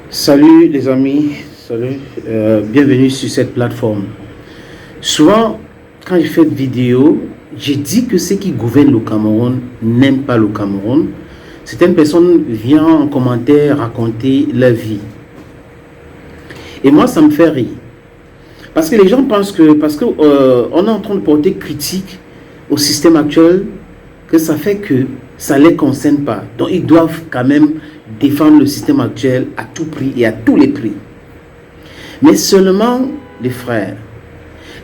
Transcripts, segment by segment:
Salut les amis, salut, bienvenue sur cette plateforme. Souvent, quand je fais une vidéo, je dis que ceux qui gouvernent le Cameroun n'aiment pas le Cameroun. Certaines personnes viennent en commentaire raconter leur vie. Et moi, ça me fait rire. Parce que les gens pensent que, on est en train de porter critique au système actuel, que ça fait que ça ne les concerne pas. Donc, ils doivent quand même défendre le système actuel à tout prix et à tous les prix. Mais seulement, les frères,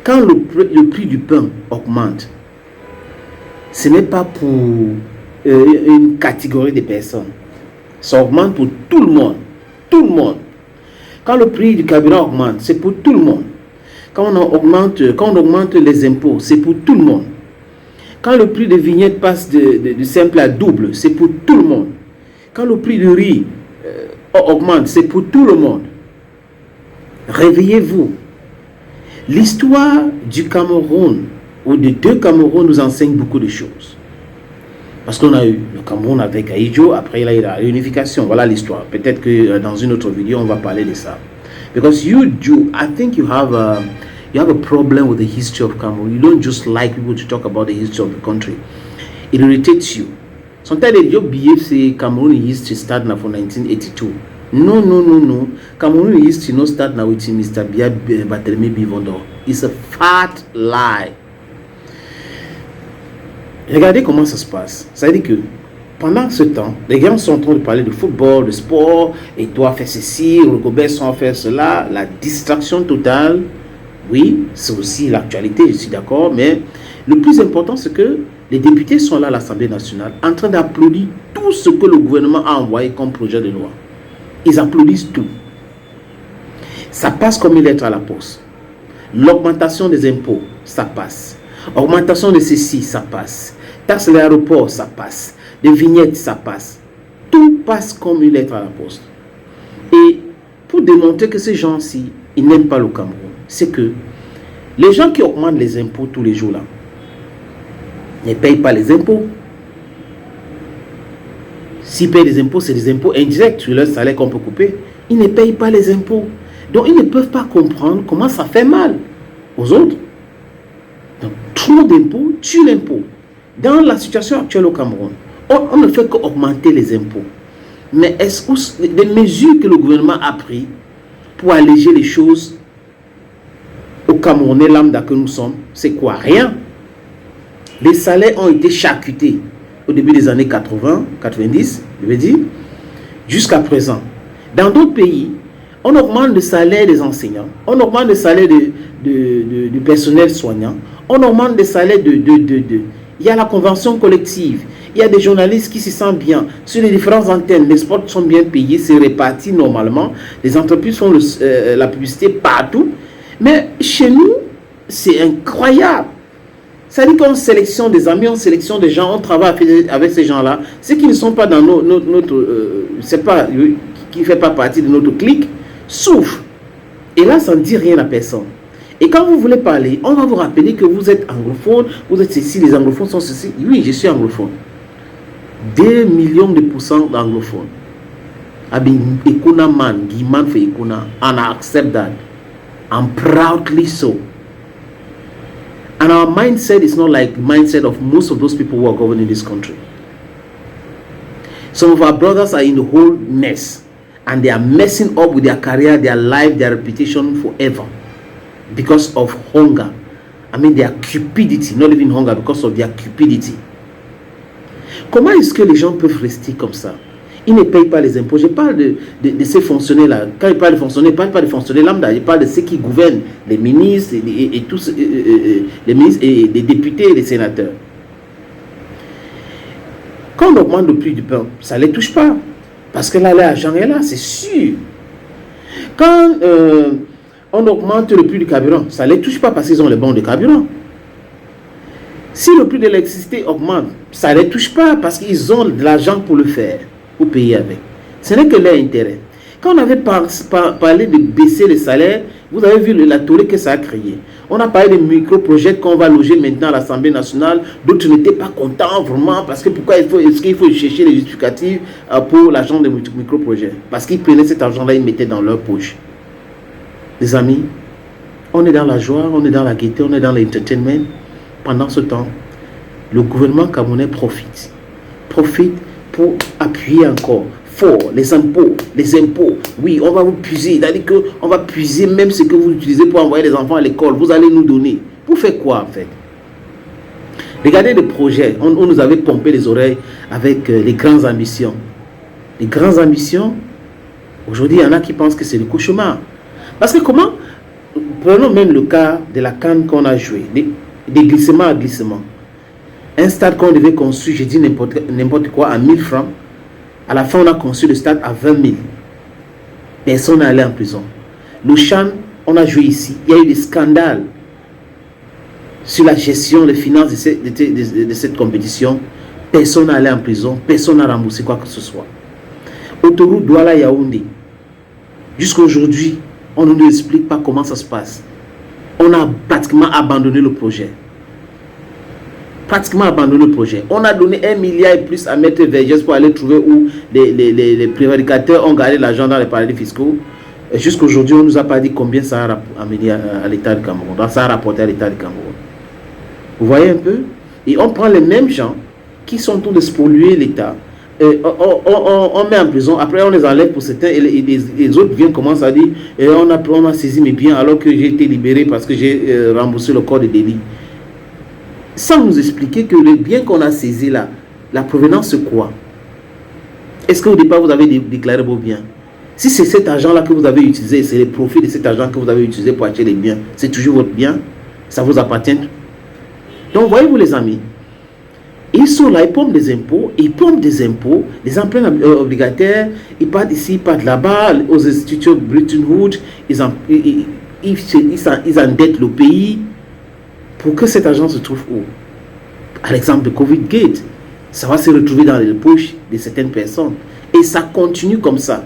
quand le prix du pain augmente, ce n'est pas pour une catégorie de personnes. Ça augmente pour tout le monde. Tout le monde. Quand le prix du carburant augmente, c'est pour tout le monde. Quand on augmente les impôts, c'est pour tout le monde. Quand le prix des vignettes passe de simple à double, c'est pour tout le monde. Quand le prix du riz augmente, c'est pour tout le monde. Réveillez-vous. L'histoire du Cameroun, ou des deux Cameroun, nous enseigne beaucoup de choses. Parce qu'on a eu le Cameroun avec Ahidjo, après il y a eu la réunification. Voilà l'histoire. Peut-être que dans une autre vidéo, on va parler de ça. Because I think you have a problem with the history of Cameroon. You don't just like people to talk about the history of the country. It irritates you. Sometimes your BF Cameroon history start now from 1982. No. Cameroon history no start now with Mr. Biya Barthélemy Bivondor. It's a fat lie. Regardez comment ça se passe. Ça veut dire que pendant ce temps, les gens sont en train de parler de football, de sport, et toi faire ceci, Robert sont faire cela, la distraction totale. Oui, c'est aussi l'actualité, je suis d'accord, mais le plus important, c'est que les députés sont là à l'Assemblée nationale en train d'applaudir tout ce que le gouvernement a envoyé comme projet de loi. Ils applaudissent tout. Ça passe comme une lettre à la poste. L'augmentation des impôts, ça passe. Augmentation de ceci, ça passe. Taxe de l'aéroport, ça passe. Les vignettes, ça passe. Tout passe comme une lettre à la poste. Et pour démontrer que ces gens-ci, ils n'aiment pas le Cameroun, c'est que les gens qui augmentent les impôts tous les jours là, ne payent pas les impôts. S'ils payent des impôts, c'est des impôts indirects sur leur salaire qu'on peut couper. Ils ne payent pas les impôts. Donc ils ne peuvent pas comprendre comment ça fait mal aux autres. Donc trop d'impôts tue l'impôt. Dans la situation actuelle au Cameroun, on ne fait qu'augmenter les impôts. Mais est-ce que les mesures que le gouvernement a prises pour alléger les choses au Camerounais lambda que nous sommes, c'est quoi? Rien. Les salaires ont été charcutés au début des années 80, 90, je veux dire, jusqu'à présent. Dans d'autres pays, on augmente le salaire des enseignants, on augmente le salaire du personnel soignant, on augmente le salaire Il y a la convention collective, il y a des journalistes qui se sentent bien. Sur les différentes antennes, les spots sont bien payés, c'est réparti normalement. Les entreprises font la publicité partout. Mais chez nous, c'est incroyable. Ça dit qu'on sélectionne des amis, on sélectionne des gens, on travaille avec ces gens-là. Ceux qui ne sont pas dans qui ne fait pas partie de notre clique, souffrent. Et là, ça ne dit rien à personne. Et quand vous voulez parler, on va vous rappeler que vous êtes anglophone, vous êtes ceci, les anglophones sont ceci. Oui, je suis anglophone. 2 millions de pourcents d'anglophones. I've been Ekuna man, Giman for Ekuna, and I accept that. I'm proudly so. And our mindset is not like the mindset of most of those people who are governing this country. Some of our brothers are in the whole mess, and they are messing up with their career, their life, their reputation forever because of hunger. I mean their cupidity, not even hunger, because of their cupidity. Comment est-ce que les gens peuvent rester comme ça? Ils ne payent pas les impôts. Je parle de ces fonctionnaires-là. Quand je parle de fonctionnaires, je ne parle pas de fonctionnaires lambda. Je parle de ceux qui gouvernent, les ministres, et tous, les ministres et les députés et les sénateurs. Quand on augmente le prix du pain, ça ne les touche pas. Parce que là, l'argent est là, c'est sûr. Quand on augmente le prix du carburant, ça ne les touche pas parce qu'ils ont les bons de carburant. Si le prix de l'électricité augmente, ça ne les touche pas parce qu'ils ont de l'argent pour le faire, pour payer avec. Ce n'est que leur intérêt. Quand on avait parlé de baisser les salaires, vous avez vu la tollée que ça a créé. On a parlé de micro-projets qu'on va loger maintenant à l'Assemblée nationale. D'autres n'étaient pas contents vraiment parce que pourquoi est-ce qu'il faut chercher les justificatifs pour l'argent des micro-projets? Parce qu'ils prenaient cet argent-là, ils mettaient dans leur poche. Les amis, on est dans la joie, on est dans la gaieté, on est dans l'entertainment. Pendant ce temps, le gouvernement camerounais profite pour appuyer encore fort les impôts. Oui, on va vous puiser, c'est-à-dire qu'on va puiser même ce que vous utilisez pour envoyer les enfants à l'école. Vous allez nous donner. Pour faire quoi en fait? Regardez le projet. On nous avait pompé les oreilles avec les grandes ambitions. Les grandes ambitions, aujourd'hui, il y en a qui pensent que c'est le cauchemar. Parce que comment? Prenons même le cas de la CAN qu'on a joué, des glissements à glissement. Un stade qu'on devait construire, j'ai dit n'importe quoi, à 1000 francs. À la fin, on a construit le stade à 20 000. Personne n'est allé en prison. Le Chan, on a joué ici. Il y a eu des scandales sur la gestion, les finances de cette compétition. Personne n'est allé en prison. Personne n'a remboursé quoi que ce soit. Autoroute Douala-Yaoundé. Jusqu'à aujourd'hui, on ne nous explique pas comment ça se passe. On a pratiquement abandonné le projet. On a donné 1 milliard et plus à Maître Vergès pour aller trouver où les prévaricateurs ont gardé l'argent dans les paradis fiscaux. Jusqu'à aujourd'hui, on ne nous a pas dit combien ça a amené à l'État du Cameroun. Donc, ça a rapporté à l'État du Cameroun. Vous voyez un peu? Et on prend les mêmes gens qui sont en train de spolier l'État. On met en prison, après on les enlève pour certains et les autres viennent commencer à dire on a saisi mes biens alors que j'ai été libéré parce que j'ai remboursé le corps de délit. Sans nous expliquer que les biens qu'on a saisis là, la provenance c'est quoi? Est-ce qu'au départ vous avez déclaré vos biens? Si c'est cet argent-là que vous avez utilisé, c'est les profits de cet argent que vous avez utilisé pour acheter les biens, c'est toujours votre bien? Ça vous appartient? Donc voyez-vous les amis, ils sont là, ils pompent des impôts, les emprunts obligataires, ils partent ici, ils partent là-bas, aux institutions Bretton Woods, ils endettent le pays pour que cet argent se trouve où? À l'exemple de Covid-Gate, ça va se retrouver dans les poches de certaines personnes. Et ça continue comme ça.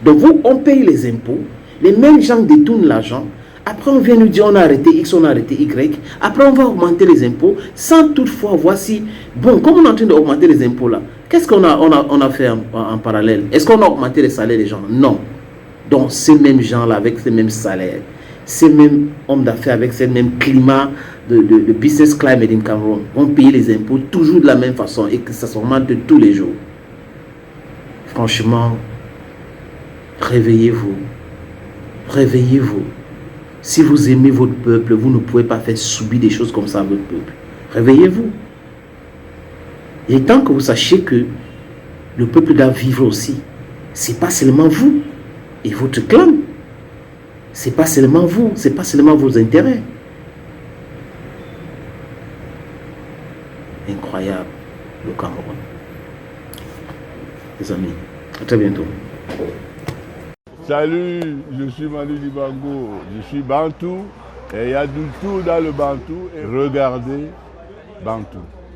Donc vous, on paye les impôts, les mêmes gens détournent l'argent. Après, on vient nous dire on a arrêté X, on a arrêté Y. Après, on va augmenter les impôts sans toutefois voir si... Bon, comme on est en train d'augmenter les impôts là, qu'est-ce qu'on a fait en parallèle? Est-ce qu'on a augmenté les salaires des gens? Non. Donc, ces mêmes gens-là, avec ces mêmes salaires, ces mêmes hommes d'affaires, avec ce même climat de business climate in Cameroun, vont payer les impôts toujours de la même façon et que ça s'augmente tous les jours. Franchement, réveillez-vous. Réveillez-vous. Si vous aimez votre peuple, vous ne pouvez pas faire subir des choses comme ça à votre peuple. Réveillez-vous. Et tant que vous sachiez que le peuple doit vivre aussi, c'est pas seulement vous et votre clan. C'est pas seulement vous, c'est pas seulement vos intérêts. Incroyable, le Cameroun. Les amis, à très bientôt. Salut, je suis Manu Dibango, je suis Bantou et il y a du tout dans le Bantou et regardez Bantou.